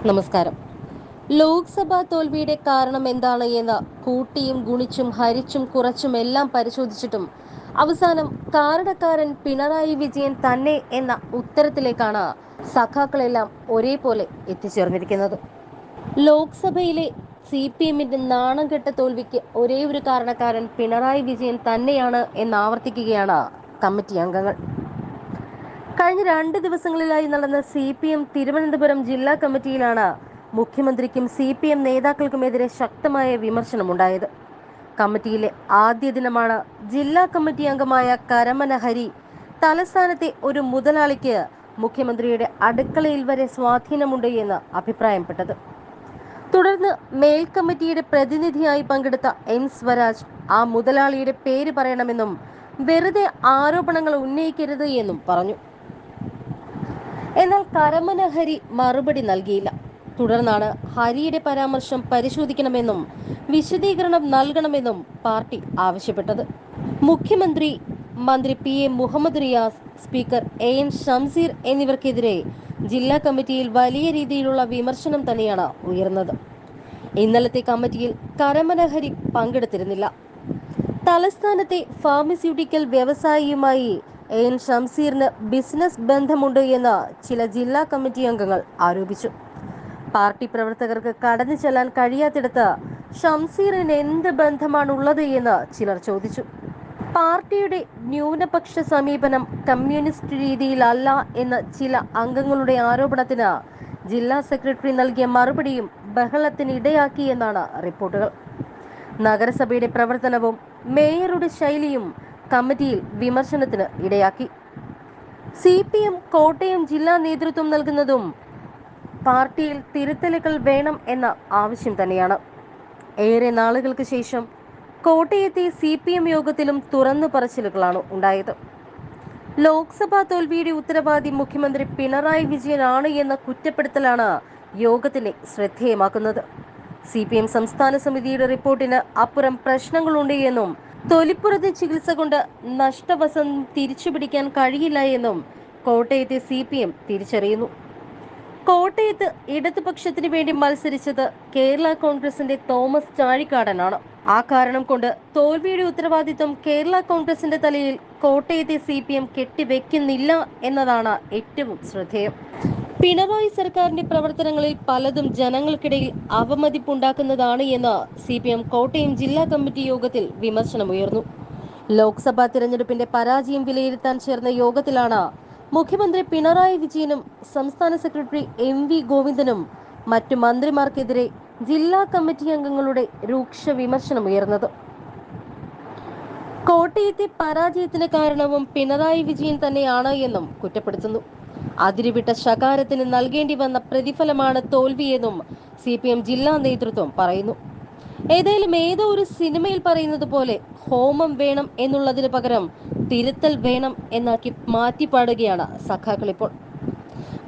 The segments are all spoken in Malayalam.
നമസ്കാരം. ലോക്സഭാ തോൽവിയുടെ കാരണം എന്താണ് എന്ന് കൂട്ടിയും ഗുണിച്ചും ഹരിച്ചും കുറച്ചും എല്ലാം പരിശോധിച്ചിട്ടും അവസാനം കാരണക്കാരൻ പിണറായി വിജയൻ തന്നെ എന്ന ഉത്തരത്തിലേക്കാണ് സഖാക്കളെല്ലാം ഒരേപോലെ എത്തിച്ചേർന്നിരിക്കുന്നത്. ലോക്സഭയിലെ CPMന്റെ നാണം കെട്ട തോൽവിക്ക് ഒരേ ഒരു കാരണക്കാരൻ പിണറായി വിജയൻ തന്നെയാണ് എന്ന് ആവർത്തിക്കുകയാണ് കമ്മിറ്റി അംഗങ്ങൾ. കഴിഞ്ഞ 2 ദിവസങ്ങളിലായി നടന്ന CPM തിരുവനന്തപുരം ജില്ലാ കമ്മിറ്റിയിലാണ് മുഖ്യമന്ത്രിക്കും CPM നേതാക്കൾക്കുമെതിരെ ശക്തമായ വിമർശനമുണ്ടായത്. കമ്മിറ്റിയിലെ ആദ്യ ദിനമാണ് ജില്ലാ കമ്മിറ്റി അംഗമായ കരമന ഹരി തലസ്ഥാനത്തെ ഒരു മുതലാളിക്ക് മുഖ്യമന്ത്രിയുടെ അടുക്കളയിൽ വരെ സ്വാധീനമുണ്ട് എന്ന് അഭിപ്രായപ്പെട്ടത്. തുടർന്ന് മേൽക്കമ്മിറ്റിയുടെ പ്രതിനിധിയായി പങ്കെടുത്ത N സ്വരാജ് ആ മുതലാളിയുടെ പേര് പറയണമെന്നും വെറുതെ ആരോപണങ്ങൾ ഉന്നയിക്കരുത് എന്നും പറഞ്ഞു. എന്നാൽ കരമന ഹരി മറുപടി നൽകിയില്ല. തുടർന്നാണ് ഹരിയുടെ പരാമർശം പരിശോധിക്കണമെന്നും വിശദീകരണം നൽകണമെന്നും പാർട്ടി ആവശ്യപ്പെട്ടത്. മുഖ്യമന്ത്രി, മന്ത്രി PA Muhammad Riyas, speaker AN Shamseer എന്നിവർക്കെതിരെ ജില്ലാ കമ്മിറ്റിയിൽ വലിയ രീതിയിലുള്ള വിമർശനം തന്നെയാണ് ഉയർന്നത്. ഇന്നലത്തെ കമ്മിറ്റിയിൽ കരമന ഹരി പങ്കെടുത്തിരുന്നില്ല. തലസ്ഥാനത്തെ ഫാർമസ്യൂട്ടിക്കൽ വ്യവസായിയുമായി AN ഷംസീറിന് ബിസിനസ് ബന്ധമുണ്ട് എന്ന് ചില ജില്ലാ കമ്മിറ്റി അംഗങ്ങൾ ആരോപിച്ചു. പാർട്ടി പ്രവർത്തകർക്ക് കടന്നു ചെല്ലാൻ കഴിയാത്തിടത്ത് ഷംസീറിന് എന്ത് ബന്ധമാണുള്ളത് എന്ന് ചിലർ ചോദിച്ചു. പാർട്ടിയുടെ ന്യൂനപക്ഷ സമീപനം കമ്മ്യൂണിസ്റ്റ് രീതിയിലല്ല എന്ന ചില അംഗങ്ങളുടെ ആരോപണത്തിന് ജില്ലാ സെക്രട്ടറി നൽകിയ മറുപടിയും ബഹളത്തിന് ഇടയാക്കിയെന്നാണ് റിപ്പോർട്ടുകൾ. നഗരസഭയുടെ പ്രവർത്തനവും മേയറുടെ ശൈലിയും കമ്മിറ്റിയിൽ വിമർശനത്തിന് ഇടയാക്കി. CPM കോട്ടയം ജില്ലാ നേതൃത്വം നൽകുന്നതും പാർട്ടിയിൽ തിരുത്തലുകൾ വേണം എന്ന ആവശ്യം തന്നെയാണ്. ഏറെ നാളുകൾക്ക് ശേഷം കോട്ടയത്തെ CPM യോഗത്തിലും തുറന്നു പറച്ചിലുകളാണ് ഉണ്ടായത്. ലോക്സഭാ തോൽവിയുടെ ഉത്തരവാദി മുഖ്യമന്ത്രി പിണറായി വിജയനാണ് എന്ന കുറ്റപ്പെടുത്തലാണ് യോഗത്തിനെ ശ്രദ്ധേയമാക്കുന്നത്. CPM സംസ്ഥാന സമിതിയുടെ റിപ്പോർട്ടിന് അപ്പുറം പ്രശ്നങ്ങളുണ്ട് എന്നും തൊലിപ്പുറത്തെ ചികിത്സ കൊണ്ട് നഷ്ടവസം തിരിച്ചുപിടിക്കാൻ കഴിയില്ല എന്നും കോട്ടയത്തെ CPM തിരിച്ചറിയുന്നു. കോട്ടയത്ത് ഇടതുപക്ഷത്തിന് വേണ്ടി മത്സരിച്ചത് കേരള കോൺഗ്രസിന്റെ തോമസ് ചാഴിക്കാടനാണ്. ആ കാരണം കൊണ്ട് തോൽവിയുടെ ഉത്തരവാദിത്വം കേരള കോൺഗ്രസിന്റെ തലയിൽ കോട്ടയത്തെ CPM കെട്ടിവെക്കുന്നില്ല എന്നതാണ് ഏറ്റവും ശ്രദ്ധേയം. പിണറായി സർക്കാരിന്റെ പ്രവർത്തനങ്ങളിൽ പലതും ജനങ്ങൾക്കിടയിൽ അവമതിപ്പുണ്ടാക്കുന്നതാണ് എന്ന് CPM കോട്ടയം ജില്ലാ കമ്മിറ്റി യോഗത്തിൽ വിമർശനമുയർന്നു. ലോക്സഭാ തിരഞ്ഞെടുപ്പിന്റെ പരാജയം വിലയിരുത്താൻ ചേർന്ന യോഗത്തിലാണ് മുഖ്യമന്ത്രി പിണറായി വിജയനും സംസ്ഥാന സെക്രട്ടറി MV ഗോവിന്ദനും മറ്റു മന്ത്രിമാർക്കെതിരെ ജില്ലാ കമ്മിറ്റി അംഗങ്ങളുടെ രൂക്ഷ വിമർശനമുയർന്നത്. കോട്ടയത്തെ പരാജയത്തിന് കാരണവും പിണറായി വിജയൻ തന്നെയാണ് എന്നും കുറ്റപ്പെടുത്തുന്നു. അതിരുവിട്ട ശകാരത്തിന് നൽകേണ്ടി വന്ന പ്രതിഫലമാണ് തോൽവിയെന്നും CPM ജില്ലാ നേതൃത്വം പറയുന്നു. ഏതായാലും ഏതോ ഒരു സിനിമയിൽ പറയുന്നത് പോലെ ഹോമം വേണം എന്നുള്ളതിന് പകരം തിരുത്തൽ വേണം എന്നാക്കി മാറ്റിപ്പാടുകയാണ് സഖാക്കൾ ഇപ്പോൾ.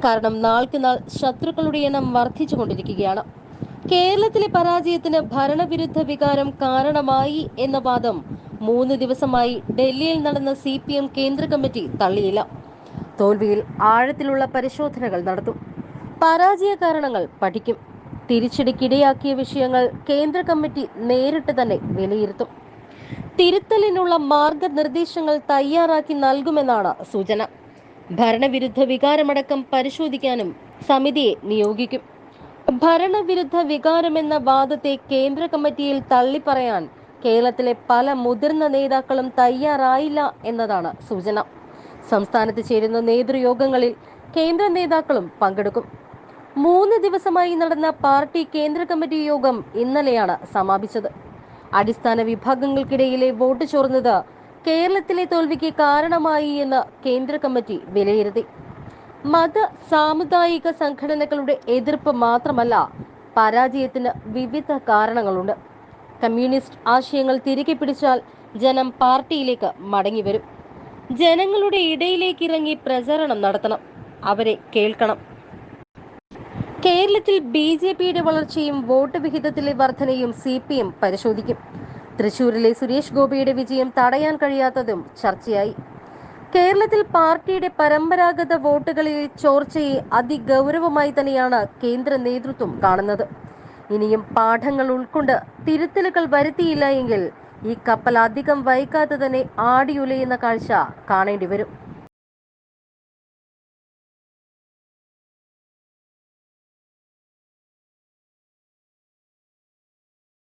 കാരണം നാൾക്ക് നാൾ ശത്രുക്കളുടെ എണ്ണം വർദ്ധിച്ചുകൊണ്ടിരിക്കുകയാണ്. കേരളത്തിലെ പരാജയത്തിന് ഭരണവിരുദ്ധ വികാരം കാരണമായി എന്ന വാദം 3 ദിവസമായി ഡൽഹിയിൽ നടന്ന CPM കേന്ദ്ര കമ്മിറ്റി തള്ളിയില്ല. തോൽവിയിൽ ആഴത്തിലുള്ള പരിശോധനകൾ നടത്തും. പരാജയ കാരണങ്ങൾ പഠിക്കും. തിരിച്ചടിക്കിടയാക്കിയ വിഷയങ്ങൾ കേന്ദ്ര കമ്മിറ്റി നേരിട്ട് തന്നെ വിലയിരുത്തും. തിരുത്തലിനുള്ള മാർഗനിർദ്ദേശങ്ങൾ തയ്യാറാക്കി നൽകുമെന്നാണ് സൂചന. ഭരണവിരുദ്ധ വികാരമടക്കം പരിശോധിക്കാനും സമിതിയെ നിയോഗിക്കും. ഭരണവിരുദ്ധ വികാരമെന്ന വാദത്തെ കേന്ദ്ര കമ്മിറ്റിയിൽ തള്ളിപ്പറയാൻ കേരളത്തിലെ പല മുതിർന്ന നേതാക്കളും തയ്യാറായില്ല എന്നതാണ് സൂചന. സംസ്ഥാനത്ത് ചേരുന്ന നേതൃയോഗങ്ങളിൽ കേന്ദ്ര നേതാക്കളും പങ്കെടുക്കും. 3 ദിവസമായി നടന്ന പാർട്ടി കേന്ദ്ര കമ്മിറ്റി യോഗം ഇന്നലെയാണ് സമാപിച്ചത്. അടിസ്ഥാന വിഭാഗങ്ങൾക്കിടയിലെ വോട്ട് ചോർന്നത് കേരളത്തിലെ തോൽവിക്ക് കാരണമായി എന്ന് കേന്ദ്ര കമ്മിറ്റി വിലയിരുത്തി. മത സാമുദായിക സംഘടനകളുടെ എതിർപ്പ് മാത്രമല്ല, പരാജയത്തിന് വിവിധ കാരണങ്ങളുണ്ട്. കമ്മ്യൂണിസ്റ്റ് ആശയങ്ങൾ തിരികെ പിടിച്ചാൽ ജനം പാർട്ടിയിലേക്ക് മടങ്ങിവരും. ജനങ്ങളുടെ ഇടയിലേക്ക് ഇറങ്ങി പ്രചരണം നടത്തണം, അവരെ കേൾക്കണം. കേരളത്തിൽ BJPയുടെ വളർച്ചയും വോട്ട് വിഹിതത്തിലെ വർധനയും CPM പരിശോധിക്കും. തൃശൂരിലെ സുരേഷ് ഗോപിയുടെ വിജയം തടയാൻ കഴിയാത്തതും ചർച്ചയായി. കേരളത്തിൽ പാർട്ടിയുടെ പരമ്പരാഗത വോട്ടുകളിൽ ചോർച്ചയെ അതിഗൗരവമായി തന്നെയാണ് കേന്ദ്ര നേതൃത്വം കാണുന്നത്. ഇനിയും പാഠങ്ങൾ ഉൾക്കൊണ്ട് തിരുത്തലുകൾ വരുത്തിയില്ല എങ്കിൽ ഈ കപ്പൽ അധികം വൈകാതെ തന്നെ ആടിയുലയുന്ന കാഴ്ച കാണേണ്ടി വരും.